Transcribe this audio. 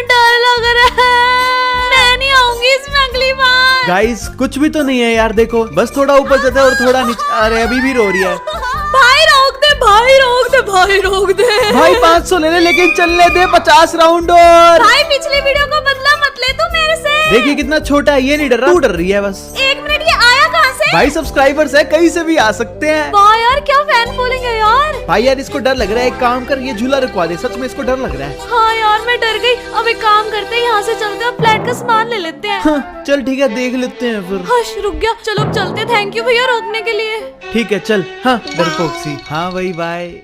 डर लग रहा है, मैं नहीं आऊंगी इसमें अगली बार। गाइस कुछ भी तो नहीं है यार, देखो बस थोड़ा ऊपर जाता है और थोड़ा नीचे। अरे अभी भी रो रही है। भाई रोक दे, भाई रोक दे, भाई रोक दे। भाई 500 ले ले, लेकिन चलने दे 50 राउंड और। भाई पिछली वीडियो को बदला मत ले तू मेरे से। देखिए कितना छोटा है, ये नहीं डर रहा, तू डर रही है बस। एक मिनट, ये आया कहाँ से? भाई सब्सक्राइबर्स है, कहीं से भी आ सकते हैं। वाह यार क्या फैन फॉलोइंग है यार। भाई यार इसको डर लग रहा है, एक काम कर ये झूला रुकवा दे, सच में इसको डर लग रहा है। हाँ यार मैं डर गई। अब एक काम करते हैं, यहाँ से चलते हैं, फ्लैट का सामान ले लेते हैं। हाँ, चल ठीक है देख लेते हैं फिर। हश रुक गया, चलो अब चलते। थैंक यू भैया रोकने के लिए। ठीक है चल। हाँ डरपोक सी। हाँ भाई बाय।